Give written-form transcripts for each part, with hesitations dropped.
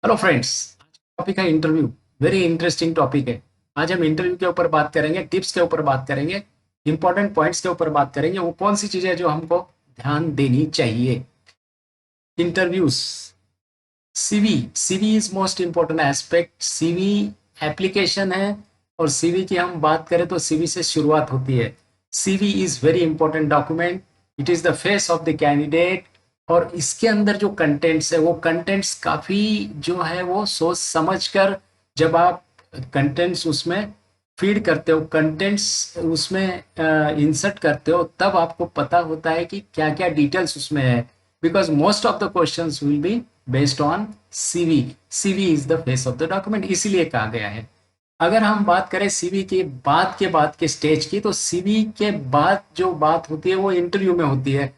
Hello friends, topic है interview. Very interesting topic है। आज हम इंटरव्यू के ऊपर बात करेंगे, टिप्स के ऊपर बात करेंगे, इंपॉर्टेंट पॉइंट्स के ऊपर बात करेंगे। वो कौन सी चीजें जो हमको ध्यान देनी चाहिए। Interviews, CV. CV is most important aspect. CV application है, और सीवी की हम बात करें तो सीवी से शुरुआत होती है। CV is very important document. It is the face of the candidate. और इसके अंदर जो कंटेंट्स है, वो कंटेंट्स काफी जो है वो सोच समझ कर, जब आप कंटेंट्स उसमें फीड करते हो, कंटेंट्स उसमें इंसर्ट करते हो, तब आपको पता होता है कि क्या क्या डिटेल्स उसमें है। Because most of the questions will be based on CV. CV is the face of the document, इसीलिए कहा गया है। अगर हम बात करें सीवी के बाद के स्टेज की, तो सीवी के बाद जो बात होती है वो इंटरव्यू में होती है।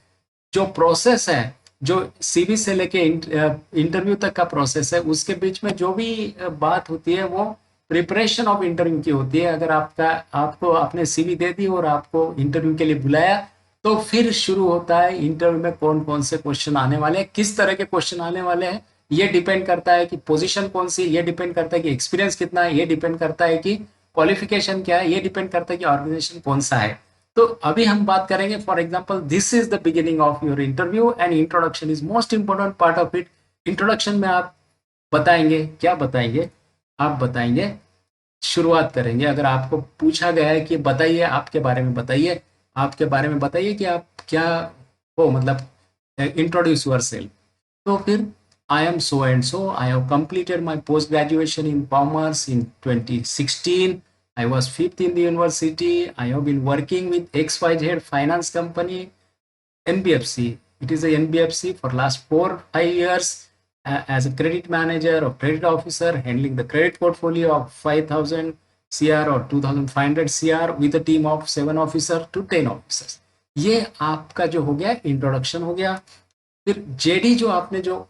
जो प्रोसेस है, जो सीवी से लेके इंटरव्यू तक का प्रोसेस है, उसके बीच में जो भी बात होती है वो प्रिपरेशन ऑफ इंटरव्यू की होती है। अगर आपको आपने सीवी दे दी और आपको इंटरव्यू के लिए बुलाया, तो फिर शुरू होता है इंटरव्यू में कौन कौन से क्वेश्चन आने वाले हैं, किस तरह के क्वेश्चन आने वाले हैं। ये डिपेंड करता है कि पोजीशन कौन सी, ये डिपेंड करता है कि एक्सपीरियंस कितना है, ये डिपेंड करता है कि क्वालिफिकेशन क्या है, ये डिपेंड करता है कि ऑर्गेनाइजेशन कौन सा है। तो अभी हम बात करेंगे, for example, this is the beginning of your interview and introduction is most important part of it. Introduction में आप बताएंगे, क्या बताएंगे? आप बताएंगे, शुरुआत करेंगे। अगर आपको पूछा गया है कि बताइए आपके बारे में, बताइए आपके बारे में, बताइए कि आप क्या हो, मतलब इंट्रोड्यूस यूर सेल्फ। तो फिर I am so and so, I have completed my post graduation in commerce in 2016. I was fifth in the university. I have been working with XYZ finance company, NBFC. It is a NBFC for last 4 5 years, as a credit manager or credit officer, handling the credit portfolio of 5,000 CR or 2,500 CR with a team of 7 officer to 10 officers. ये आपका जो हो गया introduction हो गया। फिर JD, जो आपने जो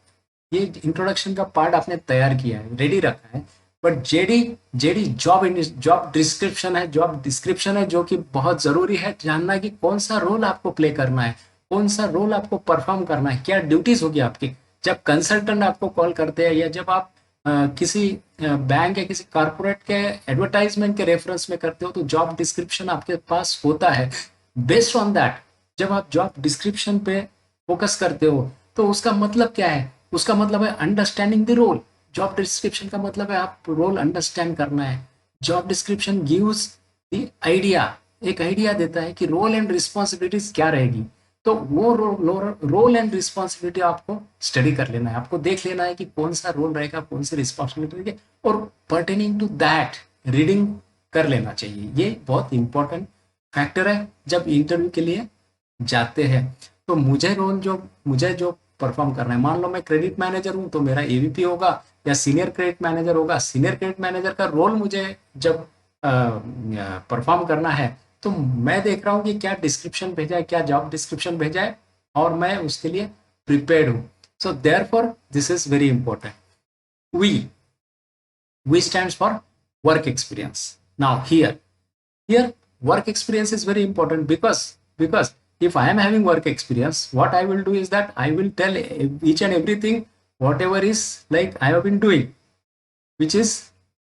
ये इंट्रोडक्शन का पार्ट आपने तैयार किया है, रेडी रखा है, but JD, JD job description है, जॉब डिस्क्रिप्शन है, जो कि बहुत जरूरी है जानना कि कौन सा रोल आपको प्ले करना है, कौन सा रोल आपको परफॉर्म करना है, क्या ड्यूटीज होगी आपकी। जब कंसल्टेंट आपको कॉल करते हैं, या जब आप किसी बैंक या किसी कारपोरेट के एडवर्टाइजमेंट के रेफरेंस में करते हो, तो जॉब डिस्क्रिप्शन आपके पास होता है। बेस्ड ऑन दैट, जब आप जॉब डिस्क्रिप्शन पे फोकस करते हो, तो उसका मतलब क्या है? उसका मतलब है understanding the role. Job description का मतलब है आप रोल अंडरस्टैंड करना है। Job description gives the idea, एक आइडिया देता है कि रोल एंड रिस्पॉन्सिबिलिटीज क्या रहेगी। तो वो रोल एंड रिस्पॉन्सिबिलिटी आपको स्टडी कर लेना है, आपको देख लेना है कि कौन सा रोल रहेगा, कौन सी रिस्पॉन्सिबिलिटी रहेगी, और पर्टेनिंग टू दैट रीडिंग कर लेना चाहिए। ये बहुत इंपॉर्टेंट फैक्टर है जब इंटरव्यू के लिए जाते हैं। तो मुझे जो परफॉर्म करना है, मान लो मैं क्रेडिट मैनेजर हूँ, तो मेरा एवीपी होगा या सीनियर क्रेडिट मैनेजर होगा। सीनियर क्रेडिट मैनेजर का रोल मुझे जब परफॉर्म करना है, तो मैं देख रहा हूँ कि क्या डिस्क्रिप्शन भेजा है, क्या जॉब डिस्क्रिप्शन भेजा है, और मैं उसके लिए प्रिपेयर्ड हूँ। So therefore this is very important. We we stand for work experience. Now here work experience is very important, because if I am having work experience, what I will do is that I will tell each and everything, whatever is like I have been doing, which is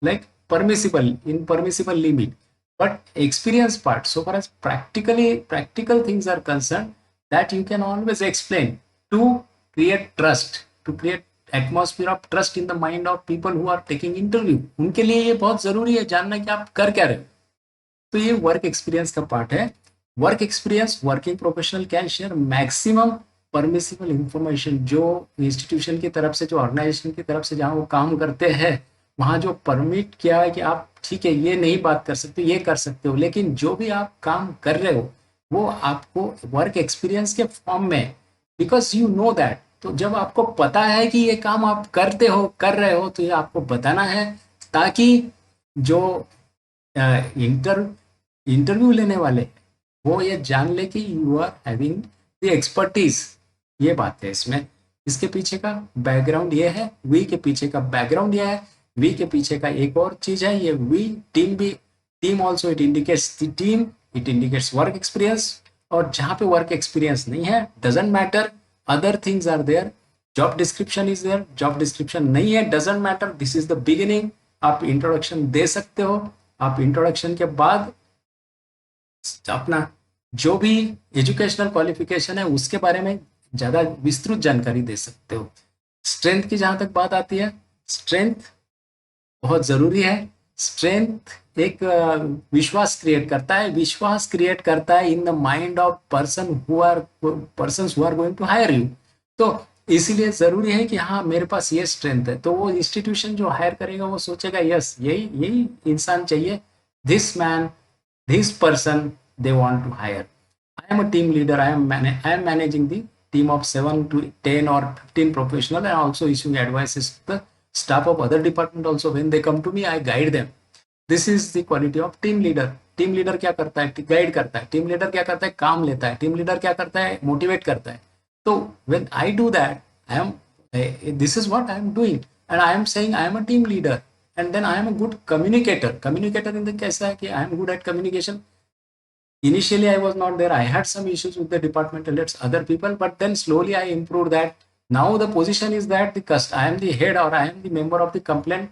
like permissible, in permissible limit. But experience part, so far as practical things are concerned, that you can always explain to create trust, to create atmosphere of trust in the mind of people who are taking interview। उनके लिए ये बहुत जरूरी है जानना कि आप कर क्या रहे हो। तो ये वर्क एक्सपीरियंस का पार्ट है। Work experience, working professional can share maximum permissible information. जो इंस्टीट्यूशन की तरफ से, जो ऑर्गेनाइजेशन की तरफ से जहाँ वो काम करते हैं, वहाँ जो परमिट किया है कि आप ठीक है ये नहीं बात कर सकते, ये कर सकते हो, लेकिन जो भी आप काम कर रहे हो वो आपको वर्क एक्सपीरियंस के फॉर्म में, बिकॉज यू नो दैट। तो जब आपको पता है कि ये काम आप करते हो, कर रहे हो, तो ये आपको बताना है, ताकि जो इंटर इंटरव्यू लेने वाले वो ये जान ले कि you are having the expertise. ये बात है इसमें। इसके पीछे का बैकग्राउंड ये है, वी के पीछे का बैकग्राउंड ये है। वी के पीछे का एक और चीज है, ये वी टीम भी, team also it indicates the team, it indicates work experience. और जहां पे वर्क एक्सपीरियंस नहीं है, doesn't matter, other things are there, job description is there, job description नहीं है, doesn't matter, this is the beginning. आप introduction दे सकते हो, आप इंट्रोडक्शन के बाद अपना जो भी एजुकेशनल क्वालिफिकेशन है उसके बारे में ज़्यादा विस्तृत जानकारी दे सकते हो। स्ट्रेंथ की जहाँ तक बात आती है, स्ट्रेंथ बहुत ज़रूरी है। स्ट्रेंथ एक विश्वास क्रिएट करता है, विश्वास क्रिएट करता है in the mind of persons who are going to hire you. तो इसीलिए ज़रूरी है कि हाँ मेरे पास ये स्ट्रेंथ है, तो वो इंस्टीट्यूशन जो हायर करेगा वो सोचेगा यस यही यही इंसान चाहिए, this man, this person they want to hire. I am a team leader. I am managing the team of 7 to 10 or 15 professional and also issuing advices to the staff of other department also. When they come to me, I guide them. This is the quality of team leader. Team leader क्या करता है? Guide करता है। Team leader क्या करता है? काम लेता है। टीम लीडर क्या करता है? मोटिवेट करता है। तो when I do that, I am this is what I am doing and I am saying I am a team leader and then I am a good communicator. Communicator in the कैसा है कि I am good at communication. Initially I was not there, I had some issues with the departmental heads, other people, but then slowly I improved that. Now the position is that I am the head or I am the member of the complaint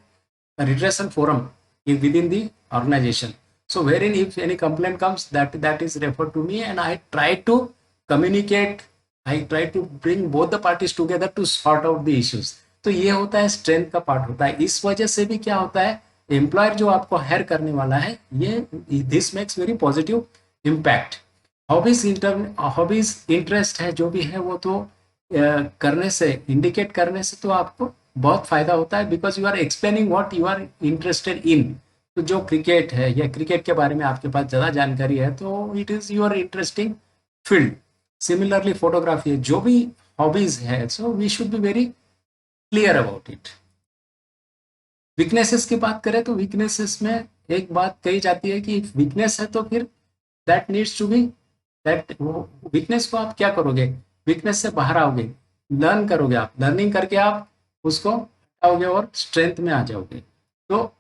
redressal forum within the organization. So wherein if any complaint comes, that is referred to me and I try to communicate, I try to bring both the parties together to sort out the issues. तो ये होता है strength का part होता है। इस वजह से भी क्या होता है, एम्प्लॉयर जो आपको हायर करने वाला है, ये this makes very positive impact. Hobbies interest है जो भी है वो तो करने से, इंडिकेट करने से तो आपको बहुत फायदा होता है, because you are explaining what you are interested in. तो जो क्रिकेट है या क्रिकेट के बारे में आपके पास ज़्यादा जानकारी है तो it is your interesting field. Similarly photography है, जो भी हॉबीज है, so we should be very clear about it. Weaknesses की बात करें तो वीकनेसेस में एक बात कही जाती है कि वीकनेस है तो फिर that needs to be, that weakness को आप क्या करोगे, वीकनेस से बाहर आओगे, लर्न करोगे, आप लर्निंग करके आप उसको हटाओगे और स्ट्रेंथ में आ जाओगे। तो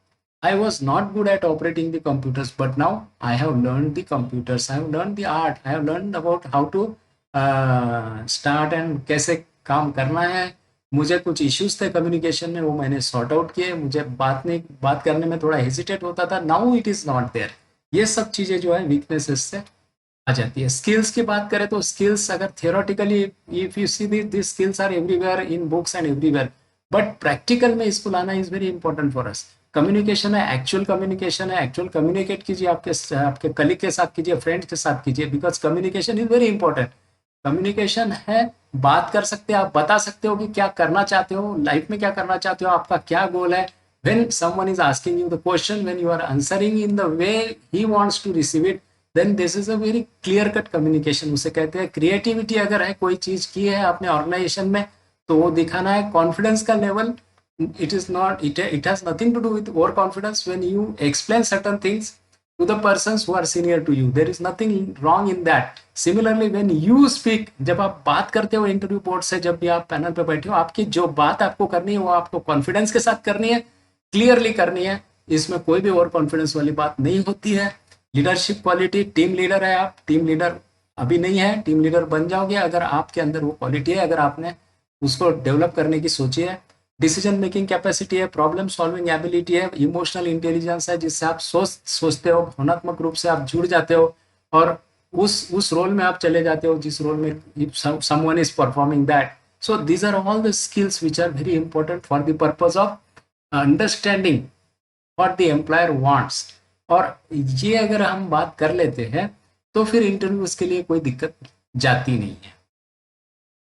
I was not good at operating the computers but now I have learn the computers, I have learn the art, I have learn about how to start and कैसे काम करना है। मुझे कुछ इश्यूज थे कम्युनिकेशन में, वो मैंने सॉर्ट आउट किए। मुझे बात करने में थोड़ा हेजिटेट होता था, now it is not there. ये सब चीज़ें जो है वीकनेसेस से आ जाती है। स्किल्स की बात करें तो स्किल्स अगर theoretically if you see this skills are everywhere in books and everywhere, but practical में इसको लाना is very important for us. Communication है, एक्चुअल कम्युनिकेशन है, एक्चुअल कम्युनिकेट कीजिए, आपके कलीग के साथ कीजिए, फ्रेंड्स के साथ कीजिए, because communication is very important. Communication है, बात कर सकते हैं, आप बता सकते हो कि क्या करना चाहते हो लाइफ में, क्या करना चाहते हो, आपका क्या गोल है। when someone is asking you the question, when you are answering in the way he wants to receive it, then this is a very clear cut communication। उसे कहते हैं क्रिएटिविटी। अगर है कोई चीज की है आपने ऑर्गेनाइजेशन में तो वो दिखाना है। कॉन्फिडेंस का level, it is not, it has nothing to do with overconfidence when you explain certain things to the persons who are senior to you, there is nothing wrong in that। similarly when you speak, जब आप बात करते हो interview board से, जब भी आप panel पे बैठे हो, आपकी जो बात आपको करनी है वो आपको कॉन्फिडेंस के साथ करनी है, क्लियरली करनी है। इसमें कोई भी ओवर कॉन्फिडेंस वाली बात नहीं होती है। लीडरशिप क्वालिटी, टीम लीडर है आप, टीम लीडर अभी नहीं है, टीम लीडर बन जाओगे अगर आपके अंदर वो क्वालिटी है, अगर आपने उसको डेवलप करने की सोची है। डिसीजन मेकिंग कैपेसिटी है, प्रॉब्लम सॉल्विंग एबिलिटी है, इमोशनल इंटेलिजेंस है, जिससे आप सोचते हो, भावनात्मक रूप से आप जुड़ जाते हो और उस रोल में आप चले जाते हो जिस रोल में someone is performing that. So these are all the skills which are very important for the purpose of understanding what the employer wants. और ये अगर हम बात कर लेते हैं तो फिर इंटरव्यूज के लिए कोई दिक्कत जाती नहीं है।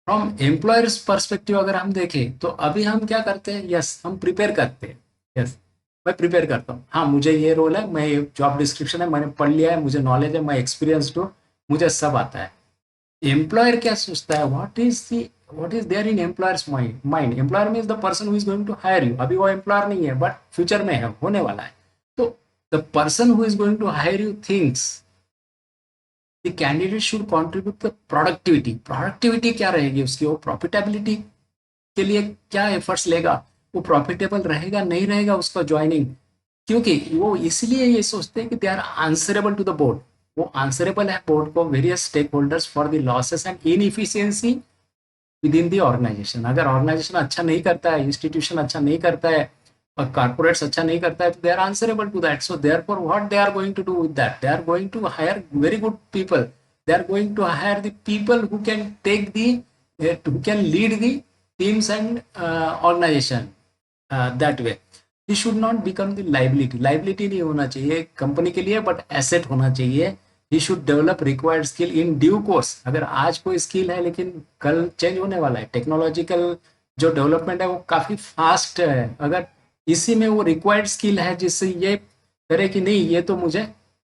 फ्रॉम एम्प्लॉयर्स परस्पेक्टिव अगर हम देखें तो अभी हम क्या करते हैं, यस हम प्रिपेयर करते हैं, यस मैं प्रिपेयर करता हूँ, हाँ मुझे ये रोल है, मैं ये जॉब डिस्क्रिप्शन है, मैंने पढ़ लिया है, मुझे नॉलेज है, मैं एक्सपीरियंसड हूँ, मुझे सब आता है। एम्प्लॉयर क्या सोचता है, what is there in employer's mind. Employer means the person who is going to hire you. अभी वो एम्प्लॉयर नहीं है बट फ्यूचर में है, होने वाला है। तो the person who is going to hire you thinks the candidate should contribute the productivity. Productivity क्या रहेगी उसकी, वो प्रॉफिटेबिलिटी के लिए क्या एफर्ट्स लेगा, वो प्रॉफिटेबल रहेगा नहीं रहेगा उसका ज्वाइनिंग, क्योंकि वो इसलिए ये सोचते हैं कि they are answerable to the board. वो आंसरेबल है बोर्ड को, various stakeholders for the losses and inefficiency within the organization. अगर ऑर्गेनाइजेशन अच्छा नहीं करता है, इंस्टीट्यूशन अच्छा नहीं करता है, और कॉर्पोरेट्स अच्छा नहीं करता है, तो they are answerable to that. So therefore what they are going to do with that, they are going to hire very good people, they are going to hire the people who can take the who can lead the teams and organization that way. He should not become the liability, liability नहीं होना चाहिए company के लिए, but asset होना चाहिए। he should develop required skill in due course। अगर आज कोई स्किल है लेकिन कल चेंज होने वाला है, टेक्नोलॉजिकल जो डेवलपमेंट है वो काफी फास्ट है, अगर इसी में वो रिक्वायर्ड स्किल है जिससे ये करे कि नहीं ये तो मुझे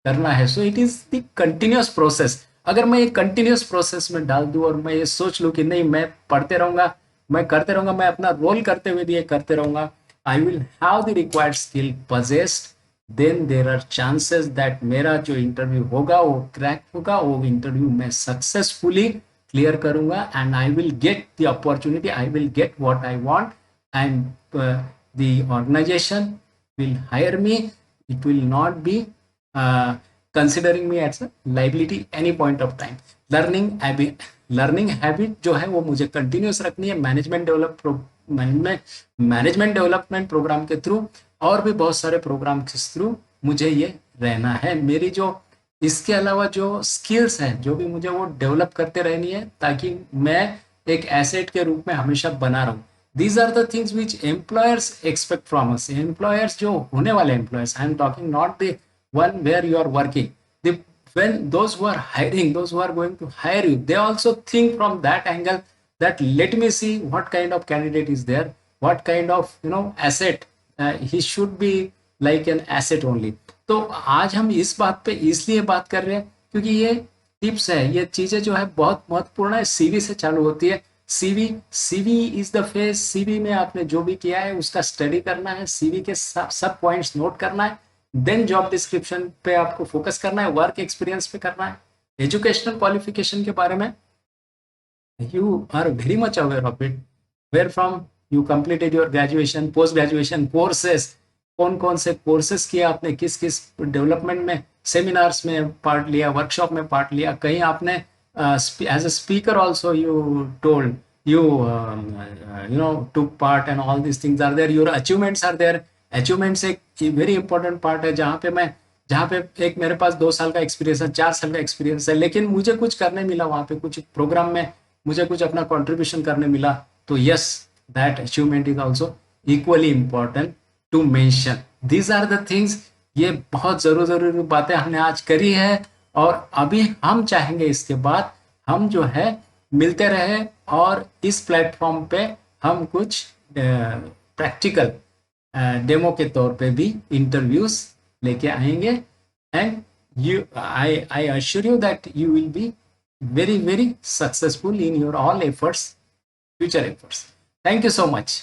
करना है, so it is the continuous process. अगर मैं ये कंटिन्यूअस प्रोसेस में डाल दूं और मैं ये सोच लूं कि नहीं मैं पढ़ते रहूंगा, मैं करते रहूंगा, मैं अपना रोल करते हुए भी ये करते रहूंगा, I will have the required skill possessed, then there are chances that मेरा जो इंटरव्यू होगा वो क्रैक होगा, वो इंटरव्यू मैं सक्सेसफुली क्लियर करूंगा, and I will get the opportunity, I will get what I want, and the organization will hire me, it will not be considering me as a liability any point of time। Learning habit जो है वो मुझे continuous रखनी है, management development programme के through और भी बहुत सारे प्रोग्राम के थ्रू मुझे ये रहना है। मेरी जो इसके अलावा जो स्किल्स हैं जो भी मुझे वो डेवलप करते रहनी है, ताकि मैं एक एसेट के रूप में हमेशा बना रहूं। These are the things which employers expect from us। Employers जो होने वाले employers, I am talking not the one where you are working, the when those who are hiring, those who are going to hire you, they also think from that angle that let me see what kind of candidate is there, what kind of asset, he should be like an asset only। तो आज हम इस बात पे इसलिए बात कर रहे हैं क्योंकि ये टिप्स है, ये चीजें जो है बहुत महत्वपूर्ण है, सीवी से चालू होती है। CV is the face. CV में आपने जो भी किया है उसका स्टडी करना है, सीवी के सब पॉइंट्स नोट करना है, देन जॉब डिस्क्रिप्शन पे आपको फोकस करना है, वर्क एक्सपीरियंस पे करना है, एजुकेशनल क्वालिफिकेशन के बारे में you are very much aware of it, where from you completed your graduation, post graduation courses, कौन कौन से कोर्सेज किया आपने, किस किस डेवलपमेंट में, सेमिनार्स में पार्ट लिया, वर्कशॉप में पार्ट लिया, कहीं आपने as a speaker also you told you took part, and all these things are there, your achievements are there। achievements एक वेरी इंपॉर्टेंट पार्ट है, जहाँ पे एक मेरे पास 2 साल का एक्सपीरियंस है, 4 साल का एक्सपीरियंस है, लेकिन मुझे कुछ करने मिला वहाँ पे, कुछ प्रोग्राम में मुझे कुछ अपना कंट्रीब्यूशन करने मिला, तो yes that achievement is also equally important to mention. These are the things. ये बहुत जरूरी बातें हमने आज करी है, और अभी हम चाहेंगे इसके बाद हम जो है मिलते रहे, और इस प्लेटफॉर्म पे हम कुछ प्रैक्टिकल डेमो के तौर पे भी इंटरव्यूज लेके आएंगे, and I assure you that you will be very successful in your all efforts, future efforts। Thank you so much।